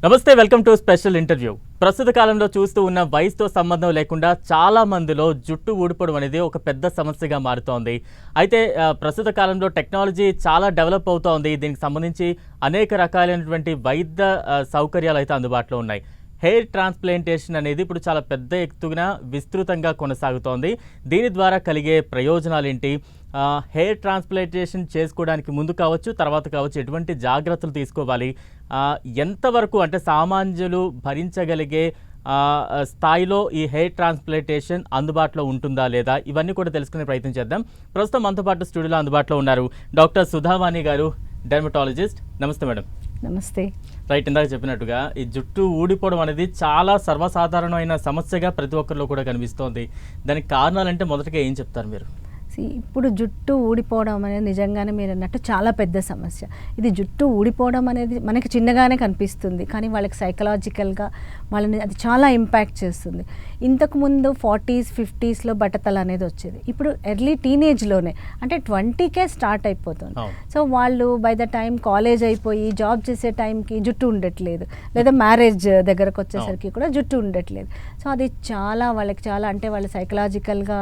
నమస్తే, welcome to special interview. ప్రస్తుత కాలంలో చూస్తూ ఉన్న వయసుతో సంబంధం లేకుండా చాలా మందిలో జుట్టు ఊడిపోవడం అనేది ఒక పెద్ద సమస్యగా మారుతోంది. అయితే ప్రస్తుత కాలంలో టెక్నాలజీ చాలా డెవలప్ అవుతోంది. దీనికి సంబంధించి అనేక రకాలైనటువంటి వైద్య సౌకర్యాలు అయితే అందుబాటులో ఉన్నాయి. హెయిర్ ట్రాన్స్ప్లాంటేషన్ అనేది ఇప్పుడు చాలా పెద్ద ఎత్తున విస్తృతంగా కొనసాగుతోంది. దీని ద్వారా కలిగే ప్రయోజనాలు ఏంటి, హెయిర్ ట్రాన్స్ప్లాంటేషన్ చేసుకోవడానికి ముందు కావచ్చు, తర్వాత కావచ్చు, ఎటువంటి జాగ్రత్తలు తీసుకోవాలి, ఎంతవరకు అంటే సామాన్యులు భరించగలిగే స్థాయిలో ఈ హెయిర్ ట్రాన్స్ప్లాంటేషన్ అందుబాటులో ఉంటుందా లేదా, ఇవన్నీ కూడా తెలుసుకునే ప్రయత్నం చేద్దాం. ప్రస్తుతం మనతో పాటు స్టూడియోలో అందుబాటులో ఉన్నారు డాక్టర్ సుధావాణి గారు, డెర్మటాలజిస్ట్. నమస్తే మేడం. నమస్తే. రైట్, ఇందాక చెప్పినట్టుగా ఈ జుట్టు ఊడిపోవడం అనేది చాలా సర్వసాధారణమైన సమస్యగా ప్రతి ఒక్కరిలో కూడా కనిపిస్తోంది. దానికి కారణాలంటే మొదటగా ఏం చెప్తారు మీరు? ఇప్పుడు జుట్టు ఊడిపోవడం అనేది నిజంగానే మీరు అన్నట్టు చాలా పెద్ద సమస్య. ఇది జుట్టు ఊడిపోవడం అనేది మనకి చిన్నగానే కనిపిస్తుంది, కానీ వాళ్ళకి సైకలాజికల్గా వాళ్ళని అది చాలా ఇంపాక్ట్ చేస్తుంది. ఇంతకుముందు 40s 50sలో బట్టతల అనేది వచ్చేది. ఇప్పుడు ఎర్లీ టీనేజ్లోనే అంటే 20కే స్టార్ట్ అయిపోతుంది. సో వాళ్ళు బై ద టైం కాలేజ్ అయిపోయి జాబ్ చేసే టైంకి జుట్టు ఉండట్లేదు, లేదా మ్యారేజ్ దగ్గరకు వచ్చేసరికి కూడా జుట్టు ఉండట్లేదు. సో అది చాలా వాళ్ళకి చాలా అంటే వాళ్ళ సైకలాజికల్గా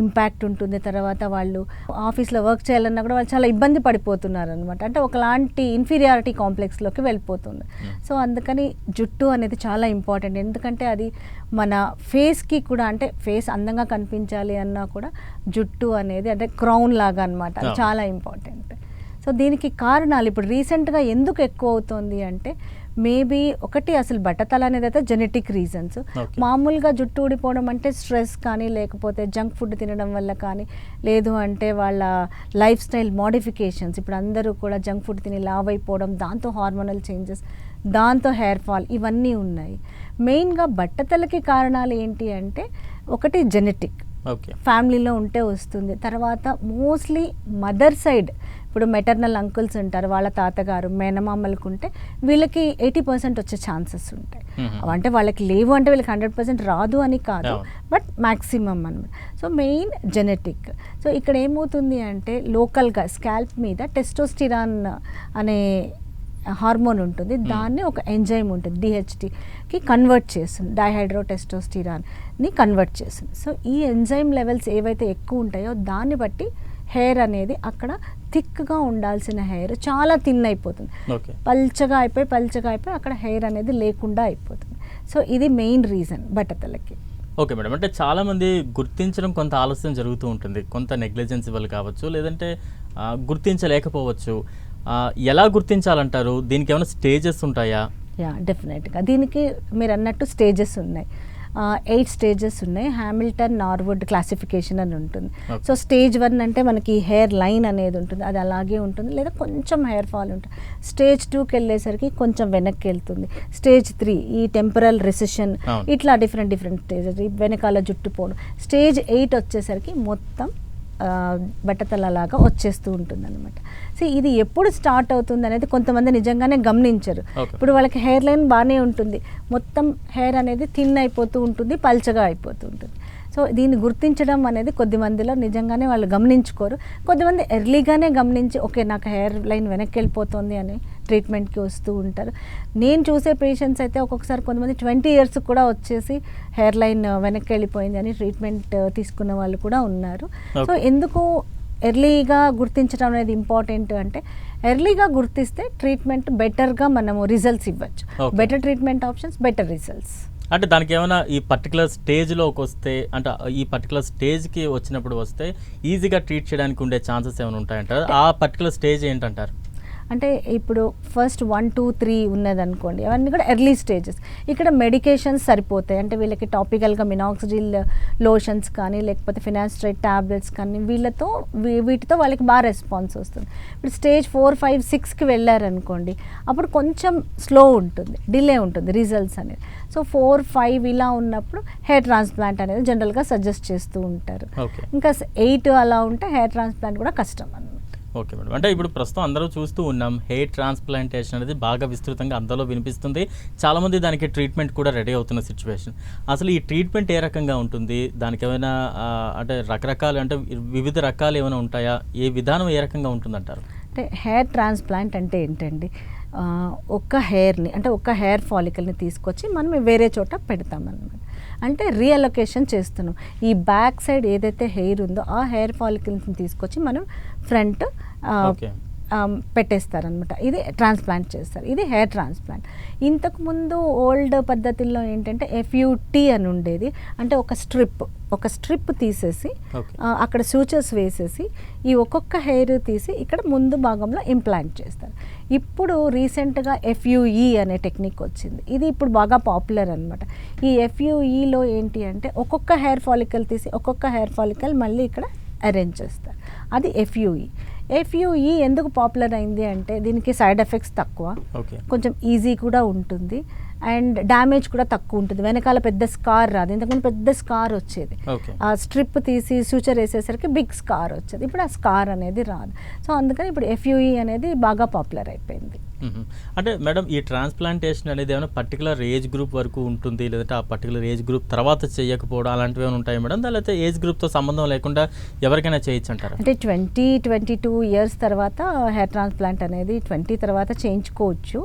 ఇంపాక్ట్ ఉంటుంది. తర్వాత వాళ్ళు ఆఫీస్లో వర్క్ చేయాలన్నా కూడా వాళ్ళు చాలా ఇబ్బంది పడిపోతున్నారు అనమాట. అంటే ఒకలాంటి ఇన్ఫీరియారిటీ కాంప్లెక్స్లోకి వెళ్ళిపోతుంది. సో అందుకని జుట్టు అనేది చాలా ఇంపార్టెంట్. ఎందుకంటే అది మన ఫేస్కి కూడా, అంటే ఫేస్ అందంగా కనిపించాలి అన్నా కూడా జుట్టు అనేది అంటే క్రౌన్ లాగా అనమాట, అది చాలా ఇంపార్టెంట్. సో దీనికి కారణాలు ఇప్పుడు రీసెంట్గా ఎందుకు ఎక్కువ అవుతుంది అంటే మేబీ ఒకటి అసలు బట్టతల అనేది అయితే జెనెటిక్ రీజన్స్. మామూలుగా జుట్టు ఊడిపోవడం అంటే స్ట్రెస్ కానీ, లేకపోతే జంక్ ఫుడ్ తినడం వల్ల కానీ, లేదు అంటే వాళ్ళ లైఫ్ స్టైల్ మోడిఫికేషన్స్. ఇప్పుడు అందరూ కూడా జంక్ ఫుడ్ తిని లావ్ అయిపోవడం, దాంతో హార్మోనల్ చేంజెస్, దాంతో హెయిర్ ఫాల్, ఇవన్నీ ఉన్నాయి. మెయిన్గా బట్టతలకి కారణాలు ఏంటి అంటే ఒకటి జెనెటిక్, ఫ్యామిలీలో ఉంటే వస్తుంది. తర్వాత మోస్ట్లీ మదర్ సైడ్, ఇప్పుడు మెటర్నల్ అంకుల్స్ ఉంటారు, వాళ్ళ తాతగారు మేనమామలకు ఉంటే వీళ్ళకి 80% వచ్చే ఛాన్సెస్ ఉంటాయి. అంటే వాళ్ళకి లేవు అంటే వీళ్ళకి 100% రాదు అని కాదు, బట్ మ్యాక్సిమం అనమాట. So main genetic. సో ఇక్కడ ఏమవుతుంది అంటే లోకల్గా స్కాల్ప్ మీద టెస్టోస్టిరాన్ అనే హార్మోన్ ఉంటుంది, దాన్ని ఒక ఎంజైమ్ ఉంటుంది DHTకి కన్వర్ట్ చేస్తుంది, డైహైడ్రోటెస్టోస్టిరాన్ని కన్వర్ట్ చేస్తుంది. సో ఈ ఎంజైమ్ లెవెల్స్ ఏవైతే ఎక్కువ ఉంటాయో దాన్ని బట్టి హెయిర్ అనేది అక్కడ థిక్గా ఉండాల్సిన హెయిర్ చాలా థిన్ అయిపోతుంది, పల్చగా అయిపోయి అక్కడ హెయిర్ అనేది లేకుండా అయిపోతుంది. సో ఇది మెయిన్ రీజన్ బట్టతలకి. ఓకే మేడం, అంటే చాలామంది గుర్తించడం కొంత ఆలస్యం జరుగుతూ ఉంటుంది, కొంత నెగ్లిజెన్స్ వల్ల కావచ్చు, లేదంటే గుర్తించలేకపోవచ్చు. ఎలా గుర్తించాలంటారు? దీనికి ఏమైనా స్టేజెస్ ఉంటాయా? డెఫినెట్గా దీనికి మీరు అన్నట్టు స్టేజెస్ ఉన్నాయి. 8 స్టేజెస్ ఉన్నాయి. హ్యామిల్టన్ నార్వుడ్ క్లాసిఫికేషన్ అని ఉంటుంది. సో స్టేజ్ 1 అంటే మనకి హెయిర్ లైన్ అనేది ఉంటుంది, అది అలాగే ఉంటుంది, లేదా కొంచెం హెయిర్ ఫాల్ ఉంటుంది. స్టేజ్ 2కి వెళ్ళేసరికి కొంచెం వెనక్కి వెళ్తుంది. స్టేజ్ 3 ఈ టెంపరల్ రిసెషన్, ఇట్లా డిఫరెంట్ స్టేజెస్, వెనకాల జుట్టు పోవడం. స్టేజ్ 8 వచ్చేసరికి మొత్తం బట్టతలలాగా వచ్చేస్తూ ఉంటుంది అనమాట. సో ఇది ఎప్పుడు స్టార్ట్ అవుతుంది అనేది కొంతమంది నిజంగానే గమనించరు. ఇప్పుడు వాళ్ళకి హెయిర్ లైన్ బాగానే ఉంటుంది, మొత్తం హెయిర్ అనేది థిన్ అయిపోతూ ఉంటుంది, పల్చగా అయిపోతూ ఉంటుంది. సో దీన్ని గుర్తించడం అనేది కొద్దిమందిలో నిజంగానే వాళ్ళు గమనించుకోరు. కొద్దిమంది ఎర్లీగానే గమనించి ఓకే నాకు హెయిర్ లైన్ వెనక్కి వెళ్ళిపోతుంది అని ట్రీట్మెంట్కి వస్తూ ఉంటారు. నేను చూసే పేషెంట్స్ అయితే ఒక్కొక్కసారి కొంతమంది 20 years కూడా వచ్చేసి హెయిర్ లైన్ వెనక్కి వెళ్ళిపోయింది అని ట్రీట్మెంట్ తీసుకున్న వాళ్ళు కూడా ఉన్నారు. సో ఎందుకు ఎర్లీగా గుర్తించడం అనేది ఇంపార్టెంట్ అంటే ఎర్లీగా గుర్తిస్తే ట్రీట్మెంట్ బెటర్గా మనము రిజల్ట్స్ ఇవ్వచ్చు. Better treatment options, better results. అంటే దానికి ఏమైనా ఈ పర్టికులర్ స్టేజ్లోకి వస్తే, అంటే ఈ పర్టికులర్ స్టేజ్కి వచ్చినప్పుడు వస్తే ఈజీగా ట్రీట్ చేయడానికి ఉండే ఛాన్సెస్ ఏమైనా ఉంటాయంటారు? ఆ పర్టికులర్ స్టేజ్ ఏంటంటారు? అంటే ఇప్పుడు ఫస్ట్ 1, 2, 3 ఉన్నదనుకోండి, అవన్నీ కూడా ఎర్లీ స్టేజెస్. ఇక్కడ మెడికేషన్స్ సరిపోతాయి. అంటే వీళ్ళకి టాపికల్గా మినాక్సిడిల్ లోషన్స్ కానీ, లేకపోతే ఫినాస్ట్రైడ్ ట్యాబ్లెట్స్ కానీ, వీటితో వాళ్ళకి బాగా రెస్పాన్స్ వస్తుంది. ఇప్పుడు స్టేజ్ 4, 5, 6కి వెళ్ళారనుకోండి, అప్పుడు కొంచెం స్లో ఉంటుంది, డిలే ఉంటుంది రిజల్ట్స్ అనేది. సో 4, 5 ఇలా ఉన్నప్పుడు హెయిర్ ట్రాన్స్ప్లాంట్ అనేది జనరల్గా సజెస్ట్ చేస్తూ ఉంటారు. ఇంకా 8 అలా ఉంటే హెయిర్ ట్రాన్స్ప్లాంట్ కూడా కష్టం అన్నమాట. ఓకే మేడం, అంటే ఇప్పుడు ప్రస్తుతం అందరూ చూస్తూ ఉన్నాం, హెయిర్ ట్రాన్స్ప్లాంటేషన్ అనేది బాగా విస్తృతంగా అందరిలో వినిపిస్తుంది. చాలామంది దానికి ట్రీట్మెంట్ కూడా రెడీ అవుతున్న సిచ్యువేషన్. అసలు ఈ ట్రీట్మెంట్ ఏ రకంగా ఉంటుంది? దానికి ఏమైనా అంటే రకరకాలు, అంటే వివిధ రకాలు ఏమైనా ఉంటాయా? ఏ విధానం ఏ రకంగా ఉంటుందంటారు? అంటే హెయిర్ ట్రాన్స్ప్లాంట్ అంటే ఏంటండి? ఒక హెయిర్ని అంటే ఒక హెయిర్ ఫాలికల్ని తీసుకొచ్చి మనం వేరే చోట పెడతామన్నమాట. అంటే రీఅలొకేషన్ చేస్తున్నాం. ఈ బ్యాక్ సైడ్ ఏదైతే హెయిర్ ఉందో ఆ హెయిర్ ఫాలికల్స్ని తీసుకొచ్చి మనం ఫ్రంట్ ఓకే. పెట్టేస్తారనమాట. ఇది ట్రాన్స్ప్లాంట్ చేస్తారు. ఇది హెయిర్ ట్రాన్స్ప్లాంట్. ఇంతకుముందు ఓల్డ్ పద్ధతుల్లో ఏంటంటే ఎఫ్యూటీ అని ఉండేది. అంటే ఒక స్ట్రిప్ తీసేసి ఓకే. అక్కడ సూచర్స్ వేసేసి ఈ ఒక్కొక్క హెయిర్ తీసి ఇక్కడ ముందు భాగంలో ఇంప్లాంట్ చేస్తారు. ఇప్పుడు రీసెంట్గా ఎఫ్యూఈ అనే టెక్నిక్ వచ్చింది. ఇది ఇప్పుడు బాగా పాపులర్ అనమాట. ఈ ఎఫ్యూఈలో ఏంటి అంటే ఒక్కొక్క హెయిర్ ఫాలికల్ తీసి ఒక్కొక్క హెయిర్ ఫాలికల్ మళ్ళీ ఇక్కడ అరేంజ్ చేస్తారు. అది ఎఫ్యూఈ ఎందుకు పాపులర్ అయింది అంటే దీనికి సైడ్ ఎఫెక్ట్స్ తక్కువ, ఓకే. కొంచెం ఈజీ కూడా ఉంటుంది అండ్ డ్యామేజ్ కూడా తక్కువ ఉంటుంది. వెనకాల పెద్ద స్కార్ రాదు. ఇంతకుముందు పెద్ద స్కార్ వచ్చేది. ఓకే. ఆ స్ట్రిప్ తీసి సూచర్ వేసేసరికి బిగ్ స్కార్ వచ్చేది. ఇప్పుడు ఆ స్కార్ అనేది రాదు. సో అందుకని ఇప్పుడు ఎఫ్యూఈ అనేది బాగా పాపులర్ అయిపోయింది. అంటే మేడం ఈ ట్రాన్స్ప్లాంటేషన్ అనేది ఏమైనా పర్టికులర్ ఏజ్ గ్రూప్ వరకు ఉంటుంది, లేదంటే ఆ పర్టికులర్ ఏజ్ గ్రూప్ తర్వాత చేయకపోవడం అలాంటివి ఏమైనా ఉంటాయి మేడం? లేకపోతే ఏజ్ గ్రూప్తో సంబంధం లేకుండా ఎవరికైనా చేయొచ్చు అంటారా? అంటే 22 ఇయర్స్ తర్వాత హెయిర్ ట్రాన్స్ప్లాంట్ అనేది 20 తర్వాత చేయించుకోవచ్చు.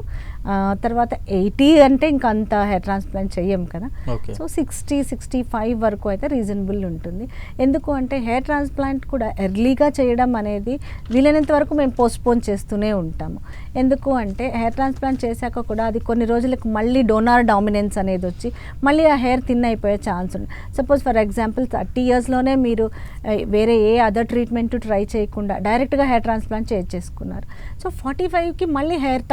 తర్వాత 80 అంటే ఇంకా అంత హెయిర్ ట్రాన్స్ప్లాంట్ చెయ్యం కదా. ఓకే. సో 60-65 వరకు అయితే రీజనబుల్ ఉంటుంది. ఎందుకు అంటే హెయిర్ ట్రాన్స్ప్లాంట్ కూడా ఎర్లీగా చేయడం అనేది వీలైనంత వరకు మేము పోస్ట్పోన్ చేస్తూనే ఉంటాము. ఎందుకు అంటే హెయిర్ ట్రాన్స్ప్లాంట్ చేశాక కూడా అది కొన్ని రోజులకు మళ్ళీ డోనార్ డామినెన్స్ అనేది వచ్చి మళ్ళీ ఆ హెయిర్ థిన్ అయిపోయే ఛాన్స్ ఉంది. సపోజ్ ఫర్ ఎగ్జాంపుల్ 30 ఇయర్స్లోనే మీరు వేరే ఏ అదర్ ట్రీట్మెంట్ ట్రై చేయకుండా డైరెక్ట్గా హెయిర్ ట్రాన్స్ప్లాంట్ చేసుకున్నారు. సో 45కి మళ్ళీ హెయిర్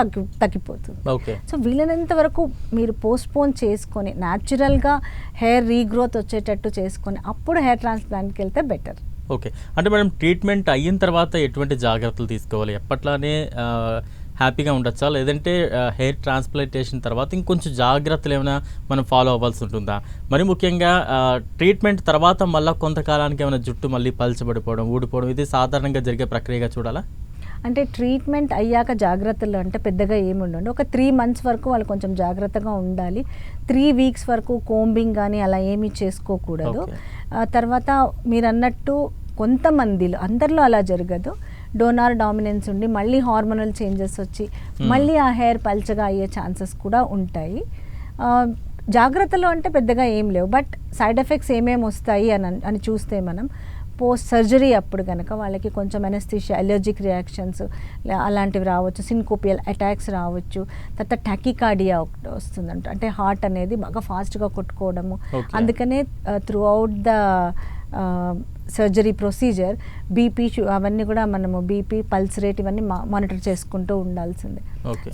తగ్గిపోతుంది. ఓకే. సో వీలైనంత వరకు మీరు పోస్ట్పోన్ చేసుకొని న్యాచురల్గా హెయిర్ రీగ్రోత్ వచ్చేటట్టు చేసుకొని అప్పుడు హెయిర్ ట్రాన్స్ప్లాంట్కి వెళ్తే బెటర్. ఓకే. అంటే మేడం ట్రీట్మెంట్ అయిన తర్వాత ఎటువంటి జాగ్రత్తలు తీసుకోవాలి? ఎప్పట్లానే హ్యాపీగా ఉండొచ్చా, లేదంటే హెయిర్ ట్రాన్స్ప్లాంటేషన్ తర్వాత ఇంకొంచెం జాగ్రత్తలు ఏమైనా మనం ఫాలో అవ్వాల్సి ఉంటుందా? మరి ముఖ్యంగా ట్రీట్మెంట్ తర్వాత మళ్ళీ కొంతకాలానికి ఏమైనా జుట్టు మళ్ళీ పలచబడిపోవడం, ఊడిపోవడం ఇది సాధారణంగా జరిగే ప్రక్రియగా చూడాలా? అంటే ట్రీట్మెంట్ అయ్యాక జాగ్రత్తలు అంటే పెద్దగా ఏమి ఉండండి. ఒక 3 మంత్స్ వరకు వాళ్ళు కొంచెం జాగ్రత్తగా ఉండాలి. 3 వీక్స్ వరకు కోంబింగ్ కానీ అలా ఏమీ చేసుకోకూడదు. తర్వాత మీరు అన్నట్టు కొంతమందిలో, అందరిలో అలా జరగదు. డోనార్ డామినెన్స్ ఉండి మళ్ళీ హార్మోనల్ చేంజెస్ వచ్చి మళ్ళీ ఆ హెయిర్ పల్చగా అయ్యే ఛాన్సెస్ కూడా ఉంటాయి. జాగ్రత్తలు అంటే పెద్దగా ఏం లేవు. బట్ సైడ్ ఎఫెక్ట్స్ ఏమేమి వస్తాయి అని చూస్తే మనం పోస్ట్ సర్జరీ అప్పుడు కనుక వాళ్ళకి కొంచెం అనెస్థీషియా, అలర్జిక్ రియాక్షన్స్ అలాంటివి రావచ్చు, సిన్కోపియల్ అటాక్స్ రావచ్చు, తర్వాత టాకికార్డియా వస్తుందంట. అంటే హార్ట్ అనేది బాగా ఫాస్ట్గా కొట్టుకోవడము. అందుకనే through out the surgery procedure BP అవన్నీ కూడా మనము బీపీ, పల్స్ రేట్ ఇవన్నీ మానిటర్ చేసుకుంటూ ఉండాల్సిందే.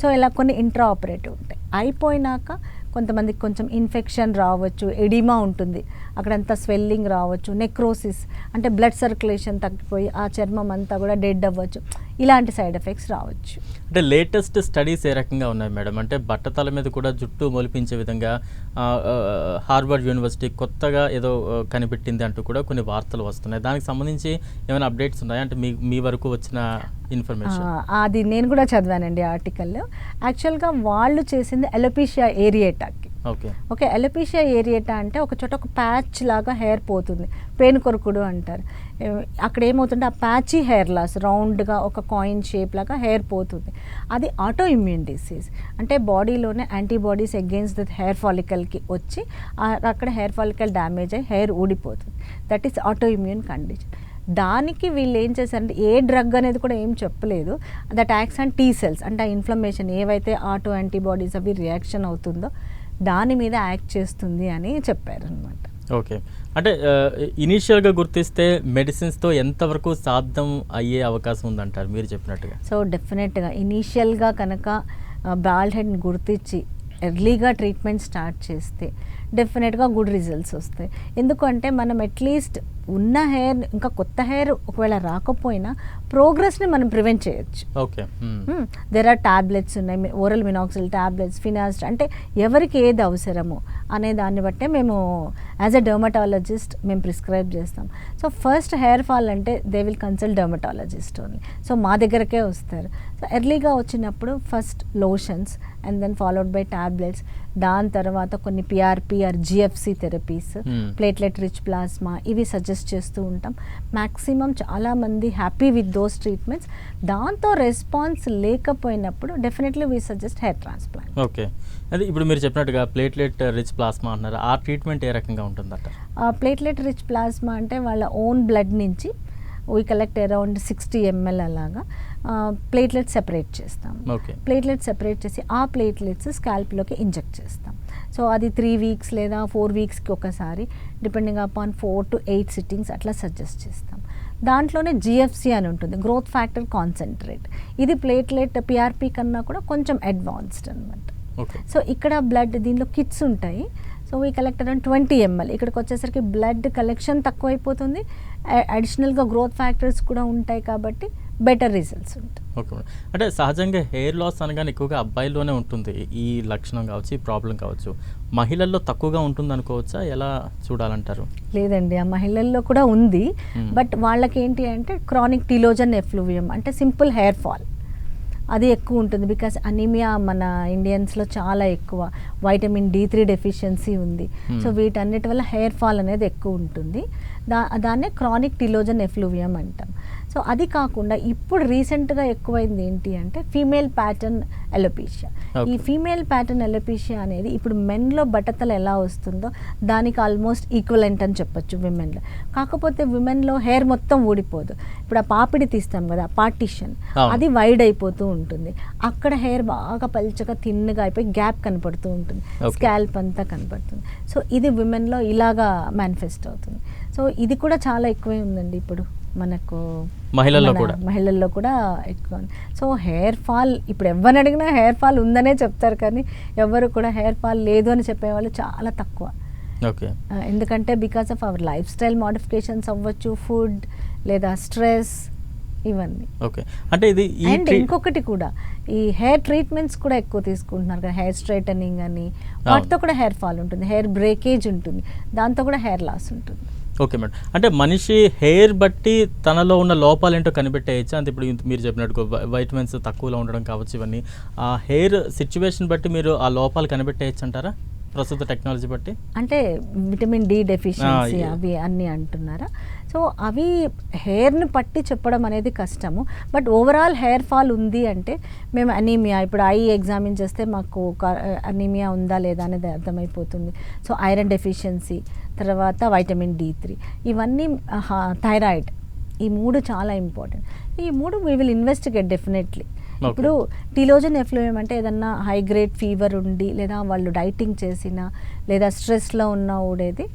సో ఇలా కొన్ని ఇంట్రా ఆపరేటివ్ ఉంటాయి. అయిపోయినాక కొంతమందికి కొంచెం ఇన్ఫెక్షన్ రావచ్చు, ఎడిమా ఉంటుంది, అక్కడంతా స్వెల్లింగ్ రావచ్చు, నెక్రోసిస్ అంటే బ్లడ్ సర్క్యులేషన్ తగ్గిపోయి ఆ చర్మం అంతా కూడా డెడ్ అవ్వచ్చు. ఇలాంటి సైడ్ ఎఫెక్ట్స్ రావచ్చు. అంటే లేటెస్ట్ స్టడీస్ ఏ రకంగా ఉన్నాయి మేడం? అంటే బట్టతల మీద కూడా జుట్టు మొలిపించే విధంగా హార్వర్డ్ యూనివర్సిటీ కొత్తగా ఏదో కనిపెట్టింది అంటూ కూడా కొన్ని వార్తలు వస్తున్నాయి. దానికి సంబంధించి ఏమైనా అప్డేట్స్ ఉన్నాయా? అంటే మీ వరకు వచ్చిన ఇన్ఫర్మేషన్. అది నేను కూడా చదివానండి ఆర్టికల్. యాక్చువల్గా వాళ్ళు చేసింది అలోపీషియా ఏరియేటాకి. ఓకే. అలోపీషియా ఏరియేటా అంటే ఒక చోట ఒక ప్యాచ్ లాగా హెయిర్ పోతుంది, పేను కొరుకుడు అంటారు. అక్కడ ఏమవుతుంటే ఆ ప్యాచీ హెయిర్ లాస్, రౌండ్గా ఒక కాయిన్ షేప్ లాగా హెయిర్ పోతుంది. అది ఆటో ఇమ్యూన్ డిసీజ్. అంటే బాడీలోనే యాంటీబాడీస్ అగెయిన్స్ట్ ద హెయిర్ ఫాలికల్కి వచ్చి అక్కడ హెయిర్ ఫాలికల్ డ్యామేజ్ అయ్యి హెయిర్ ఊడిపోతుంది. That is auto immune condition. దానికి వీళ్ళు ఏం చేశారంటే ఏ డ్రగ్ అనేది కూడా ఏం చెప్పలేదు. That acts on T cells, అంటే ఆ ఇన్ఫ్లమేషన్ ఏవైతే ఆటో యాంటీబాడీస్ అవి రియాక్షన్ అవుతుందో దాని మీద యాక్ట్ చేస్తుంది అని చెప్పారనమాట. ఓకే. అంటే ఇనీషియల్గా గుర్తిస్తే మెడిసిన్స్తో ఎంతవరకు సాధ్యం అయ్యే అవకాశం ఉందంటారు మీరు చెప్పినట్టుగా? సో డెఫినెట్గా ఇనీషియల్గా కనుక బాల్డ్ హెడ్ని గుర్తించి ఎర్లీగా ట్రీట్మెంట్ స్టార్ట్ చేస్తే డెఫినెట్గా గుడ్ రిజల్ట్స్ వస్తాయి. ఎందుకంటే మనం అట్లీస్ట్ ఉన్న హెయిర్ ఇంకా కొత్త హెయిర్ ఒకవేళ రాకపోయినా ప్రోగ్రెస్ని మనం ప్రివెంట్ చేయొచ్చు. ఓకే. దెర్ ఆర్ టాబ్లెట్స్ ఉన్నాయి, ఓరల్ మినాక్సిల్ టాబ్లెట్స్, ఫినాస్ట్, అంటే ఎవరికి ఏది అవసరమో అనే దాన్ని బట్టే మేము యాజ్ ఎ డర్మటాలజిస్ట్ మేము ప్రిస్క్రైబ్ చేస్తాం. సో ఫస్ట్ హెయిర్ ఫాల్ అంటే they will consult dermatologist only. So మా దగ్గరకే వస్తారు. సో ఎర్లీగా వచ్చినప్పుడు first lotions and then followed by tablets, దాని తర్వాత కొన్ని PRP we are GFC therapies, platelet rich plasma, ఇవి సజెస్ట్ చేస్తూ ఉంటాం. మ్యాక్సిమం చాలామంది హ్యాపీ విత్ దోస్ ట్రీట్మెంట్స్. దాంతో రెస్పాన్స్ లేకపోయినప్పుడు definitely we suggest hair transplant. Okay, అది ఇప్పుడు మీరు చెప్పినట్టుగా ప్లేట్లెట్ రిచ్ ప్లాస్మా అన్నారు, ఆ ట్రీట్మెంట్ ఏ రకంగా ఉంటుందట? ప్లేట్లెట్ రిచ్ ప్లాస్మా అంటే వాళ్ళ ఓన్ బ్లడ్ నుంచి వీ కలెక్ట్ అరౌండ్ 60 ml అలాగా ప్లేట్లెట్స్ సెపరేట్ చేస్తాం. ప్లేట్లెట్స్ సెపరేట్ చేసి ఆ ప్లేట్లెట్స్ స్కాల్ప్లోకి ఇంజెక్ట్ చేస్తాం. సో అది 3 weeks లేదా 4 weeksకి ఒకసారి, డిపెండింగ్ అపాన్ 4 to 8 sittings అట్లా సజెస్ట్ చేస్తాం. దాంట్లోనే జిఎఫ్సి అని ఉంటుంది, గ్రోత్ ఫ్యాక్టర్ కాన్సన్ట్రేట్. ఇది ప్లేట్లెట్ పిఆర్పి కన్నా కూడా కొంచెం అడ్వాన్స్డ్ అనమాట. సో ఇక్కడ బ్లడ్ దీనిలో కిట్స్ ఉంటాయి. So we collect around 20 ml. ఇక్కడికి వచ్చేసరికి బ్లడ్ కలెక్షన్ తక్కువైపోతుంది, అడిషనల్గా గ్రోత్ ఫ్యాక్టర్స్ కూడా ఉంటాయి కాబట్టి బెటర్ రిజల్ట్స్ ఉంటాయి. ఓకే మేడం, అంటే సహజంగా హెయిర్ లాస్ అనగానే ఎక్కువగా అబ్బాయిల్లోనే ఉంటుంది ఈ లక్షణం కావచ్చు, ఈ ప్రాబ్లం కావచ్చు. మహిళల్లో తక్కువగా ఉంటుంది అనుకోవచ్చా, ఎలా చూడాలంటారు? లేదండి, ఆ మహిళల్లో కూడా ఉంది. బట్ వాళ్ళకి ఏంటి అంటే క్రానిక్ టిలోజన్ ఎఫ్లూవియం అంటే సింపుల్ హెయిర్ ఫాల్ అది ఎక్కువ ఉంటుంది. బికాస్ అనీమియా మన ఇండియన్స్లో చాలా ఎక్కువ, వైటమిన్ D3 డెఫిషియన్సీ ఉంది. సో వీటన్నిటి వల్ల హెయిర్ ఫాల్ అనేది ఎక్కువ ఉంటుంది. దాన్నే క్రానిక్ టిలోజన్ ఎఫ్లూవియం అంటాం. సో అది కాకుండా ఇప్పుడు రీసెంట్గా ఎక్కువైంది ఏంటి అంటే ఫీమేల్ ప్యాటర్న్ ఎలోపీషియా. ఈ ఫీమేల్ ప్యాటర్న్ ఎలోపీషియా అనేది ఇప్పుడు మెన్లో బట్టతల ఎలా వస్తుందో దానికి ఆల్మోస్ట్ ఈక్వలెంట్ అని చెప్పొచ్చు విమెన్లో. కాకపోతే విమెన్లో హెయిర్ మొత్తం ఊడిపోదు. ఇప్పుడు ఆ పాపిడి తీస్తాం కదా, పార్టిషన్, అది వైడ్ అయిపోతూ ఉంటుంది. అక్కడ హెయిర్ బాగా పల్చగా థిన్గా అయిపోయి గ్యాప్ కనపడుతూ ఉంటుంది, స్కాల్ప్ అంతా కనపడుతుంది. సో ఇది విమెన్లో ఇలాగా మేనిఫెస్ట్ అవుతుంది. సో ఇది కూడా చాలా ఎక్కువే ఉందండి ఇప్పుడు మనకు మహిళల్లో కూడా ఎక్కువ. సో హెయిర్ ఫాల్ ఇప్పుడు ఎవరిని అడిగినా హెయిర్ ఫాల్ ఉందనే చెప్తారు, కానీ ఎవరు కూడా హెయిర్ ఫాల్ లేదు అని చెప్పేవాళ్ళు చాలా తక్కువ. ఎందుకంటే because of our life style modifications అవ్వచ్చు, ఫుడ్ లేదా స్ట్రెస్, ఇవన్నీ. ఓకే, అంటే ఇది అండ్ ఇంకొకటి కూడా ఈ హెయిర్ ట్రీట్మెంట్స్ కూడా ఎక్కువ తీసుకుంటున్నారు కదా, హెయిర్ స్ట్రైటనింగ్ అని, వాటితో కూడా హెయిర్ ఫాల్ ఉంటుంది, హెయిర్ బ్రేకేజ్ ఉంటుంది, దాంతో కూడా హెయిర్ లాస్ ఉంటుంది. ఓకే మేడం, అంటే మనిషి హెయిర్ బట్టి తనలో ఉన్న లోపాలు ఏంటో కనిపెట్టేయచ్చు. అంటే ఇప్పుడు మీరు చెప్పినట్టు వైటమిన్స్ తక్కువలో ఉండడం కావచ్చు, ఇవన్నీ ఆ హెయిర్ సిచ్యువేషన్ బట్టి మీరు ఆ లోపాలు కనిపెట్టేయచ్చు అంటారా ప్రస్తుత టెక్నాలజీ బట్టి? అంటే విటమిన్ D డెఫిషియన్సీ అవి అన్నీ అంటున్నారా? సో అవి హెయిర్ని పట్టి చెప్పడం అనేది కష్టము. బట్ ఓవరాల్ హెయిర్ ఫాల్ ఉంది అంటే మేము అనీమియా, ఇప్పుడు ఐ ఎగ్జామిన్ చేస్తే మాకు అనీమియా ఉందా లేదా అనేది అర్థమైపోతుంది. సో ఐరన్ డెఫిషియన్సీ, తర్వాత వైటమిన్ D3, ఇవన్నీ, థైరాయిడ్, ఈ 3 చాలా ఇంపార్టెంట్. ఈ 3 వీ విల్ ఇన్వెస్టిగేట్ డెఫినెట్లీ. ఇప్పుడు టిలోజన్ ఎఫ్లూవియం అంటే ఏదన్నా హై గ్రేడ్ ఫీవర్ ఉండి లేదా వాళ్ళు డైటింగ్ చేసినా లేదా స్ట్రెస్లో ఉన్న ఊడేది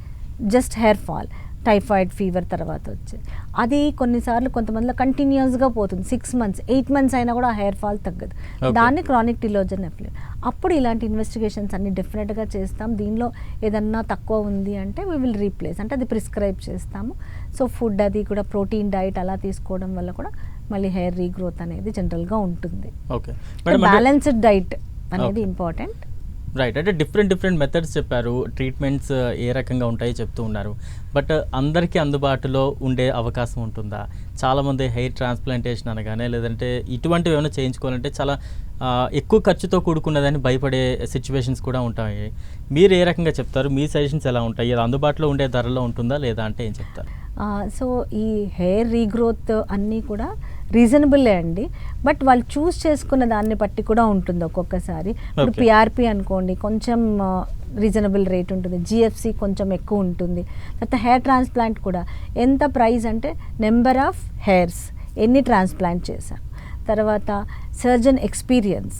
just hair fall, typhoid fever తర్వాత వచ్చేది. అది కొన్నిసార్లు కొంతమందిలో కంటిన్యూస్గా పోతుంది, 6 months 8 months అయినా కూడా ఆ హెయిర్ ఫాల్ తగ్గదు. దాన్ని క్రానిక్ టిలోజన్ ఎఫ్లూవియం. అప్పుడు ఇలాంటి ఇన్వెస్టిగేషన్స్ అన్ని డెఫినెట్గా చేస్తాం. దీనిలో ఏదన్నా తక్కువ ఉంది అంటే వీ విల్ రీప్లేస్, అంటే అది ప్రిస్క్రైబ్ చేస్తాము. సో ఫుడ్ అది కూడా ప్రోటీన్ డైట్ అలా తీసుకోవడం వల్ల కూడా మళ్ళీ హెయిర్ రీగ్రోత్ అనేది జనరల్గా ఉంటుంది. ఓకే, బ్యాలెన్స్డ్ డైట్ అనేది ఇంపార్టెంట్. రైట్, అంటే డిఫరెంట్ మెథడ్స్ చెప్పారు, ట్రీట్మెంట్స్ ఏ రకంగా ఉంటాయో చెప్తూ ఉన్నారు. బట్ అందరికీ అందుబాటులో ఉండే అవకాశం ఉంటుందా? చాలామంది హెయిర్ ట్రాన్స్ప్లాంటేషన్ అనగానే లేదంటే ఇటువంటివి ఏమైనా చేయించుకోవాలంటే చాలా ఎక్కువ ఖర్చుతో కూడుకున్నదని భయపడే సిచ్యువేషన్స్ కూడా ఉంటాయి. మీరు ఏ రకంగా చెప్తారు? మీ సజెషన్స్ ఎలా ఉంటాయి? అది అందుబాటులో ఉండే ధరలో ఉంటుందా లేదా అంటే ఏం చెప్తారు? సో ఈ హెయిర్ రీగ్రోత్ అన్నీ కూడా రీజనబుల్లే అండి. బట్ వాళ్ళు చూస్ చేసుకున్న దాన్ని బట్టి కూడా ఉంటుంది. ఒక్కొక్కసారి ఇప్పుడు పిఆర్పి అనుకోండి కొంచెం రీజనబుల్ రేట్ ఉంటుంది, జిఎఫ్సి కొంచెం ఎక్కువ ఉంటుంది. తర్వాత హెయిర్ ట్రాన్స్ప్లాంట్ కూడా ఎంత ప్రైస్ అంటే నెంబర్ ఆఫ్ హెయిర్స్, ఎన్ని ట్రాన్స్ప్లాంట్ చేశాం, తర్వాత సర్జన్ ఎక్స్పీరియన్స్,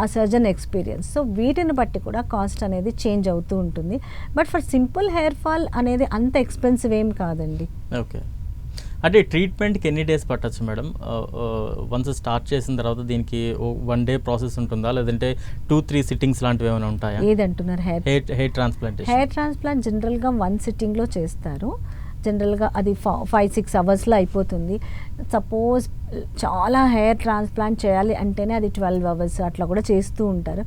ఆ సర్జన్ ఎక్స్పీరియన్స్. సో వీటిని బట్టి కూడా కాస్ట్ అనేది చేంజ్ అవుతూ ఉంటుంది. But for simple hair fall అనేది అంత ఎక్స్పెన్సివ్ ఏం కాదండి. ఓకే, అంటే ట్రీట్మెంట్కి ఎన్ని డేస్ పట్టచ్చు మేడం? వన్స్ స్టార్ట్ చేసిన తర్వాత దీనికి 1 day ప్రాసెస్ ఉంటుందా, లేదంటే 2-3 sittings లాంటివి ఏమైనా ఉంటాయా? ఏదంటున్నారు? Hair transplantation. హెయిర్ ట్రాన్స్ప్లాంట్ జనరల్గా 1 sittingలో చేస్తారు. జనరల్గా అది 5-6 అవర్స్లో అయిపోతుంది. సపోజ్ చాలా హెయిర్ ట్రాన్స్ప్లాంట్ చేయాలి అంటేనే అది 12 hours అట్లా కూడా చేస్తూ ఉంటారు.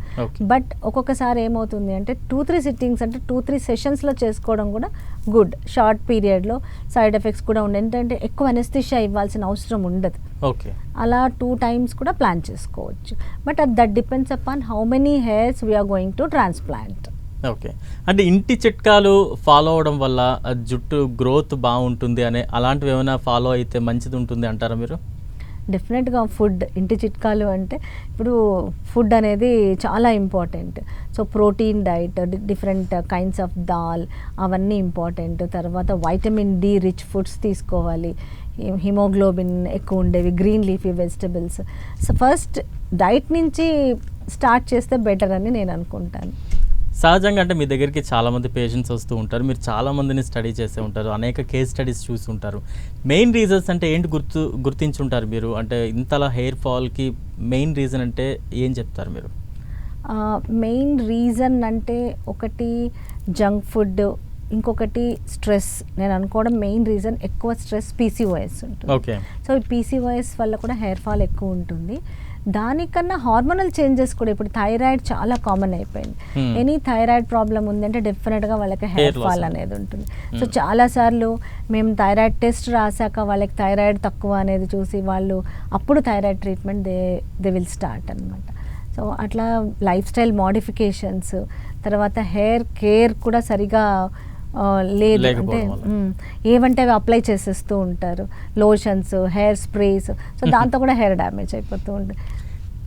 బట్ ఒక్కొక్కసారి ఏమవుతుంది అంటే 2-3 sittings అంటే 2-3 sessions చేసుకోవడం కూడా గుడ్. షార్ట్ పీరియడ్లో సైడ్ ఎఫెక్ట్స్ కూడా ఉండదు, ఏంటంటే ఎక్కువ అనెస్థీషియా ఇవ్వాల్సిన అవసరం ఉండదు. అలా 2 times కూడా ప్లాన్ చేసుకోవచ్చు. But that depends upon how many hairs we are going to transplant. Okay. అంటే ఇంటి చిట్కాలు ఫాలో అవ్వడం వల్ల జుట్టు గ్రోత్ బాగుంటుంది అనే అలాంటివి ఏమైనా ఫాలో అయితే మంచిది ఉంటుంది అంటారా మీరు? డెఫినెట్గా ఫుడ్ ఇంటి చిట్కాలు అంటే ఇప్పుడు ఫుడ్ అనేది చాలా important. So protein diet, different kinds of dal అవన్నీ ఇంపార్టెంట్. తర్వాత వైటమిన్ డి రిచ్ ఫుడ్స్ తీసుకోవాలి, హిమోగ్లోబిన్ ఎక్కువ ఉండేవి, green leafy vegetables. So first diet నుంచి స్టార్ట్ చేస్తే బెటర్ అని నేను అనుకుంటాను. సహజంగా అంటే మీ దగ్గరికి చాలామంది పేషెంట్స్ వస్తూ ఉంటారు. మీరు చాలామందిని స్టడీ చేసే ఉంటారు. అనేక కేస్ స్టడీస్ చూసి ఉంటారు. మెయిన్ రీజన్స్ అంటే ఏంటి గుర్తించుంటారు మీరు? అంటే ఇంతలా హెయిర్ ఫాల్కి మెయిన్ రీజన్ అంటే ఏం చెప్తారు మీరు? మెయిన్ రీజన్ అంటే ఒకటి జంక్ ఫుడ్, ఇంకొకటి స్ట్రెస్. నేను అనుకోవడం మెయిన్ రీజన్ ఎక్కువ స్ట్రెస్, పీసీఓఎస్ ఉంటుంది. ఓకే. సో ఈ పీసీఓఎస్ వల్ల కూడా హెయిర్ ఫాల్ ఎక్కువ ఉంటుంది. దానికన్నా హార్మోనల్ చేంజెస్ కూడా, ఇప్పుడు థైరాయిడ్ చాలా కామన్ అయిపోయింది. ఎనీ థైరాయిడ్ ప్రాబ్లం ఉందంటే డెఫినెట్గా వాళ్ళకి హెయిర్ ఫాల్ అనేది ఉంటుంది. సో చాలాసార్లు మేము థైరాయిడ్ టెస్ట్ రాశాక వాళ్ళకి థైరాయిడ్ తక్కువ అనేది చూసి వాళ్ళు అప్పుడు thyroid treatment they will start అనమాట. సో అట్లా లైఫ్ స్టైల్ మోడిఫికేషన్స్, తర్వాత హెయిర్ కేర్ కూడా సరిగా లేదు. అంటే ఏవంటే అవి అప్లై చేసేస్తూ ఉంటారు, లోషన్స్, హెయిర్ స్ప్రేస్. సో దాంతో కూడా హెయిర్ డ్యామేజ్ అయిపోతూ ఉంటుంది.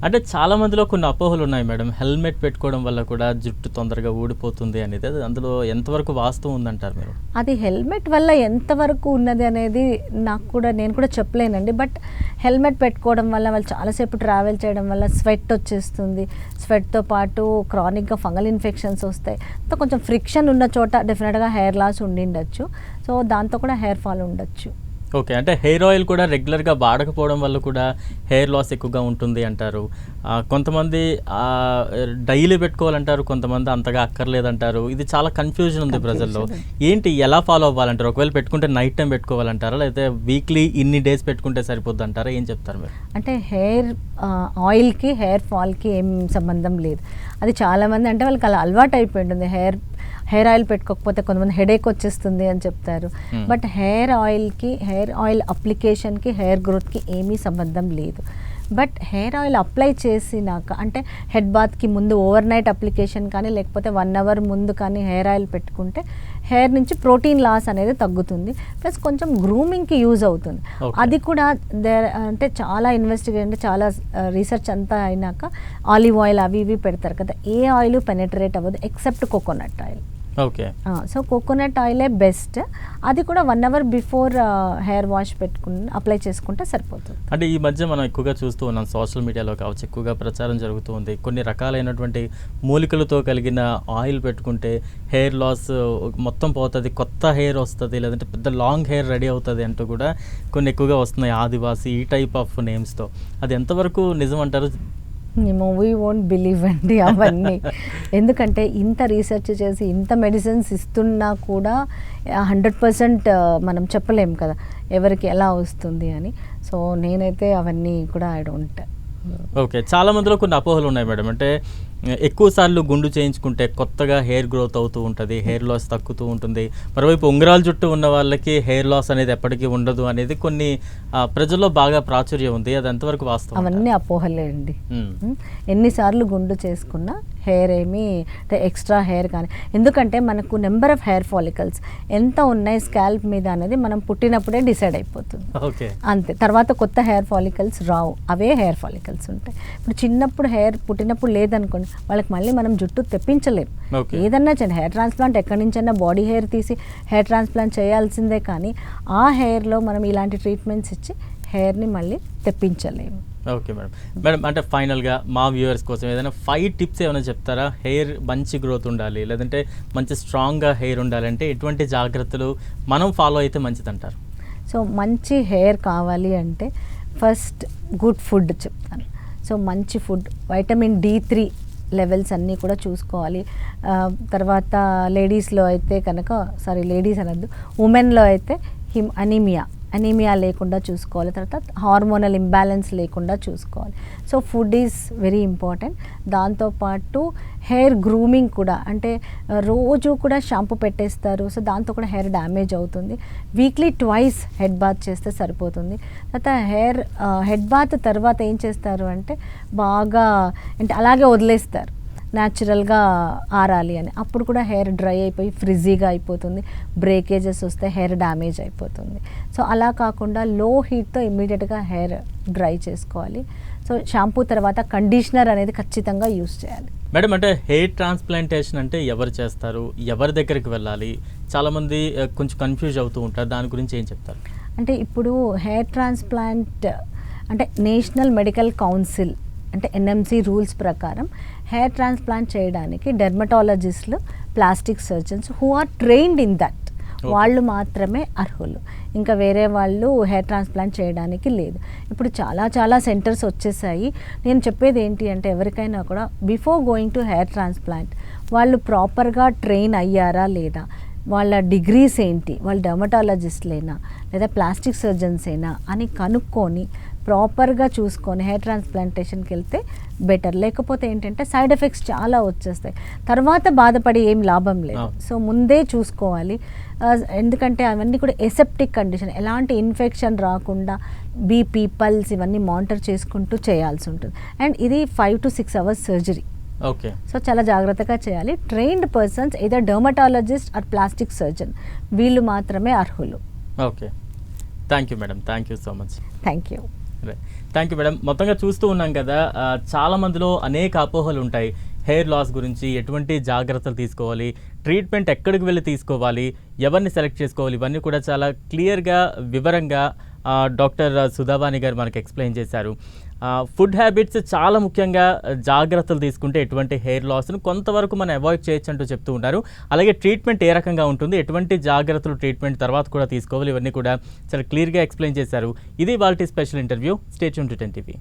అంటే చాలా మందిలో కొన్ని అపోహలు ఉన్నాయి మేడం. హెల్మెట్ పెట్టుకోవడం వల్ల కూడా జుట్టు తొందరగా ఊడిపోతుంది అనేది, అందులో ఎంతవరకు వాస్తవం ఉందంటారు మీరు? అది హెల్మెట్ వల్ల ఎంతవరకు ఉన్నది అనేది నేను కూడా చెప్పలేనండి. బట్ హెల్మెట్ పెట్టుకోవడం వల్ల వాళ్ళు చాలాసేపు ట్రావెల్ చేయడం వల్ల స్వెట్ వచ్చేస్తుంది. స్వెట్తో పాటు క్రానిక్గా ఫంగల్ ఇన్ఫెక్షన్స్ వస్తాయి. సో కొంచెం ఫ్రిక్షన్ ఉన్న చోట డెఫినెట్గా హెయిర్ లాస్ ఉండిండొచ్చు. సో దాంతో కూడా హెయిర్ ఫాల్ ఉండొచ్చు. ఓకే. అంటే హెయిర్ ఆయిల్ కూడా రెగ్యులర్గా వాడకపోవడం వల్ల కూడా హెయిర్ లాస్ ఎక్కువగా ఉంటుంది అంటారు. కొంతమంది డైలీ పెట్టుకోవాలంటారు, కొంతమంది అంతగా అక్కర్లేదంటారు. ఇది చాలా కన్ఫ్యూజన్ ఉంది ప్రజల్లో. ఏంటి, ఎలా ఫాలో అవ్వాలంటారు? ఒకవేళ పెట్టుకుంటే నైట్ టైం పెట్టుకోవాలంటారా, లేకపోతే వీక్లీ ఇన్ని డేస్ పెట్టుకుంటే సరిపోద్ది అంటారా? ఏం చెప్తారు మీరు? అంటే హెయిర్ ఆయిల్కి హెయిర్ ఫాల్కి ఏం సంబంధం లేదు. అది చాలామంది అంటే వాళ్ళకి అలా అలవాటు అయిపోయి ఉంటుంది. హెయిర్ ఆయిల్ పెట్టుకోకపోతే కొంతమంది హెడేక్ వచ్చేస్తుంది అని చెప్తారు. బట్ హెయిర్ ఆయిల్ అప్లికేషన్కి హెయిర్ గ్రోత్కి ఏమీ సంబంధం లేదు. బట్ హెయిర్ ఆయిల్ అప్లై చేసినాక, అంటే హెడ్ బాత్కి ముందు ఓవర్ నైట్ అప్లికేషన్ కానీ లేకపోతే 1 hour ముందు కానీ హెయిర్ ఆయిల్ పెట్టుకుంటే హెయిర్ నుంచి ప్రోటీన్ లాస్ అనేది తగ్గుతుంది. ప్లస్ కొంచెం గ్రూమింగ్కి యూజ్ అవుతుంది. అది కూడా అంటే చాలా ఇన్వెస్టిగేషన్, చాలా రీసెర్చ్ అంతా అయినాక ఆలివ్ ఆయిల్ అవి ఇవి పెడతారు కదా, ఏ ఆయిల్ పెనెట్రేట్ అవ్వదు except coconut oil. Okay. So coconut ఆయిలే బెస్ట్. అది కూడా 1 hour before hair wash apply చేసుకుంటే సరిపోతుంది. అంటే ఈ మధ్య మనం ఎక్కువగా చూస్తూ ఉన్నాం, సోషల్ మీడియాలో కావచ్చు, ఎక్కువగా ప్రచారం జరుగుతూ ఉంది. కొన్ని రకాలైనటువంటి మూలికలతో కలిగిన ఆయిల్ పెట్టుకుంటే హెయిర్ లాస్ మొత్తం పోతుంది, కొత్త హెయిర్ వస్తుంది, లేదంటే పెద్ద లాంగ్ హెయిర్ రెడీ అవుతుంది అంటూ కూడా కొన్ని ఎక్కువగా వస్తున్నాయి. ఆదివాసి, ఈ టైప్ ఆఫ్ నేమ్స్తో. అది ఎంతవరకు నిజం అంటారు? వీ వోంట్ బిలీవ్ అండి అవన్నీ. ఎందుకంటే ఇంత రీసెర్చ్ చేసి ఇంత మెడిసిన్స్ ఇస్తున్నా కూడా 100% మనం చెప్పలేం కదా ఎవరికి ఎలా వస్తుంది అని. సో నేనైతే అవన్నీ కూడా ఐ డోంట్. ఓకే. చాలా మందిలో కొన్ని అపోహలు ఉన్నాయి మేడం. అంటే ఎక్కువ సార్లు గుండు చేయించుకుంటే కొత్తగా హెయిర్ గ్రోత్ అవుతూ ఉంటుంది, హెయిర్ లాస్ తగ్గుతూ ఉంటుంది. మరోవైపు ఉంగరాల జుట్టు ఉన్న వాళ్ళకి హెయిర్ లాస్ అనేది ఎప్పటికీ ఉండదు అనేది కొన్ని ప్రజల్లో బాగా ప్రాచుర్యం ఉంది. అది ఎంతవరకు వాస్తవం? అవన్నీ అపోహలే అండి. ఎన్నిసార్లు గుండు చేసుకున్నా హెయిర్ ఏమీ అంటే ఎక్స్ట్రా హెయిర్ కానీ, ఎందుకంటే మనకు నెంబర్ ఆఫ్ హెయిర్ ఫాలికల్స్ ఎంత ఉన్నాయి స్కాల్ప్ మీద అనేది మనం పుట్టినప్పుడే డిసైడ్ అయిపోతుంది. ఓకే. అంతే. తర్వాత కొత్త హెయిర్ ఫాలికల్స్ రావు, అవే హెయిర్ ఫాలికల్స్ ఉంటాయి. ఇప్పుడు చిన్నప్పుడు హెయిర్ పుట్టినప్పుడు లేదనుకోండి, వాళ్ళకి మళ్ళీ మనం జుట్టు తెప్పించలేం. ఏదన్నా చేయండి, హెయిర్ ట్రాన్స్ప్లాంట్ ఎక్కడి నుంచైనా బాడీ హెయిర్ తీసి హెయిర్ ట్రాన్స్ప్లాంట్ చేయాల్సిందే, కానీ ఆ హెయిర్లో మనం ఇలాంటి ట్రీట్మెంట్స్ ఇచ్చి హెయిర్ని మళ్ళీ తెప్పించలేము. Okay madam. మేడం, అంటే ఫైనల్గా మా వ్యూవర్స్ కోసం ఏదైనా 5 టిప్స్ ఏమైనా చెప్తారా? హెయిర్ మంచి గ్రోత్ ఉండాలి, లేదంటే మంచి స్ట్రాంగ్గా హెయిర్ ఉండాలంటే ఎటువంటి జాగ్రత్తలు మనం ఫాలో అయితే మంచిదంటారు? సో మంచి హెయిర్ కావాలి అంటే ఫస్ట్ గుడ్ ఫుడ్ చెప్తాను. సో మంచి ఫుడ్, వైటమిన్ D3 లెవెల్స్ అన్నీ కూడా చూసుకోవాలి. తర్వాత లేడీస్లో అయితే కనుక, లేడీస్ అనద్దు, ఉమెన్లో అయితే అనీమియా లేకుండా చూసుకోవాలి. తర్వాత హార్మోనల్ ఇంబ్యాలెన్స్ లేకుండా చూసుకోవాలి. So food is very important. దాంతోపాటు హెయిర్ గ్రూమింగ్ కూడా, అంటే రోజు కూడా షాంపూ పెట్టేస్తారు, సో దాంతో కూడా హెయిర్ డ్యామేజ్ అవుతుంది. వీక్లీ 2 హెడ్ బాత్ చేస్తే సరిపోతుంది. తర్వాత హెడ్ బాత్ తర్వాత ఏం చేస్తారు అంటే బాగా అంటే అలాగే వదిలేస్తారు. న్యాచురల్గా ఆరాలి అని. అప్పుడు కూడా హెయిర్ డ్రై అయిపోయి ఫ్రిజీగా అయిపోతుంది, బ్రేకేజెస్ వస్తే హెయిర్ డ్యామేజ్ అయిపోతుంది. సో అలా కాకుండా లో హీట్తో ఇమ్మీడియట్గా హెయిర్ డ్రై చేసుకోవాలి. సో షాంపూ తర్వాత కండిషనర్ అనేది ఖచ్చితంగా యూస్ చేయాలి. మేడం, అంటే హెయిర్ ట్రాన్స్ప్లాంటేషన్ అంటే ఎవరు చేస్తారు, ఎవరి దగ్గరికి వెళ్ళాలి? చాలామంది కొంచెం కన్ఫ్యూజ్ అవుతూ ఉంటారు, దాని గురించి ఏం చెప్తారు? అంటే ఇప్పుడు హెయిర్ ట్రాన్స్ప్లాంట్ అంటే నేషనల్ మెడికల్ కౌన్సిల్ అంటే ఎన్ఎంసి రూల్స్ ప్రకారం హెయిర్ ట్రాన్స్ప్లాంట్ చేయడానికి డెర్మటాలజిస్టులు, plastic surgeons who are trained in that వాళ్ళు మాత్రమే అర్హులు. ఇంకా వేరే వాళ్ళు హెయిర్ ట్రాన్స్ప్లాంట్ చేయడానికి లేదు. ఇప్పుడు చాలా సెంటర్స్ వచ్చేసాయి. నేను చెప్పేది ఏంటి అంటే ఎవరికైనా కూడా before going to hair transplant వాళ్ళు ప్రాపర్గా ట్రైన్ అయ్యారా లేదా, వాళ్ళ డిగ్రీస్ ఏంటి, వాళ్ళు డెర్మటాలజిస్ట్లేనా లేదా ప్లాస్టిక్ సర్జన్సేనా అని కనుక్కొని ప్రాపర్గా చూసుకొని హెయిర్ ట్రాన్స్ప్లాంటేషన్కి వెళ్తే బెటర్. లేకపోతే ఏంటంటే సైడ్ ఎఫెక్ట్స్ చాలా వచ్చేస్తాయి, తర్వాత బాధపడి ఏం లాభం లేదు. సో ముందే చూసుకోవాలి. ఎందుకంటే అవన్నీ కూడా ఎసెప్టిక్ కండిషన్, ఎలాంటి ఇన్ఫెక్షన్ రాకుండా బీపీ, పల్స్ ఇవన్నీ మానిటర్ చేసుకుంటూ చేయాల్సి ఉంటుంది. అండ్ ఇది 5 to 6 hours surgery. Okay. So చాలా జాగ్రత్తగా చేయాలి. ట్రైన్డ్ పర్సన్స్ ఏదో డెర్మటాలజిస్ట్ ఆర్ ప్లాస్టిక్ సర్జన్ వీళ్ళు మాత్రమే అర్హులు. Okay, thank you madam, thank you so much. Thank you. Thank you madam. మొత్తంగా చూస్తూ ఉన్నాం కదా, చాలా మందిలో అనేక అపోహలు ఉంటాయి హెయిర్ లాస్ గురించి. ఎటువంటి జాగ్రత్తలు తీసుకోవాలి, ట్రీట్మెంట్ ఎక్కడికి వెళ్ళి తీసుకోవాలి, ఎవరిని సెలెక్ట్ చేసుకోవాలి, ఇవన్నీ కూడా చాలా క్లియర్గా వివరంగా డాక్టర్ సుధావాణి గారు మనకు ఎక్స్ప్లెయిన్ చేశారు. ఫుడ్ హ్యాబిట్స్ చాలా ముఖ్యంగా జాగ్రత్తలు తీసుకుంటే ఎటువంటి హెయిర్ లాస్ను కొంతవరకు మనం అవాయిడ్ చేయొచ్చు అంటూ చెప్తూ ఉన్నారు. అలాగే ట్రీట్మెంట్ ఏ రకంగా ఉంటుంది, ఎటువంటి జాగ్రత్తలు ట్రీట్మెంట్ తర్వాత కూడా తీసుకోవాలి, ఇవన్నీ కూడా చాలా క్లియర్గా ఎక్స్ప్లెయిన్ చేశారు. ఇది వాళ్ళ special interview. Stay tuned to 10 TV.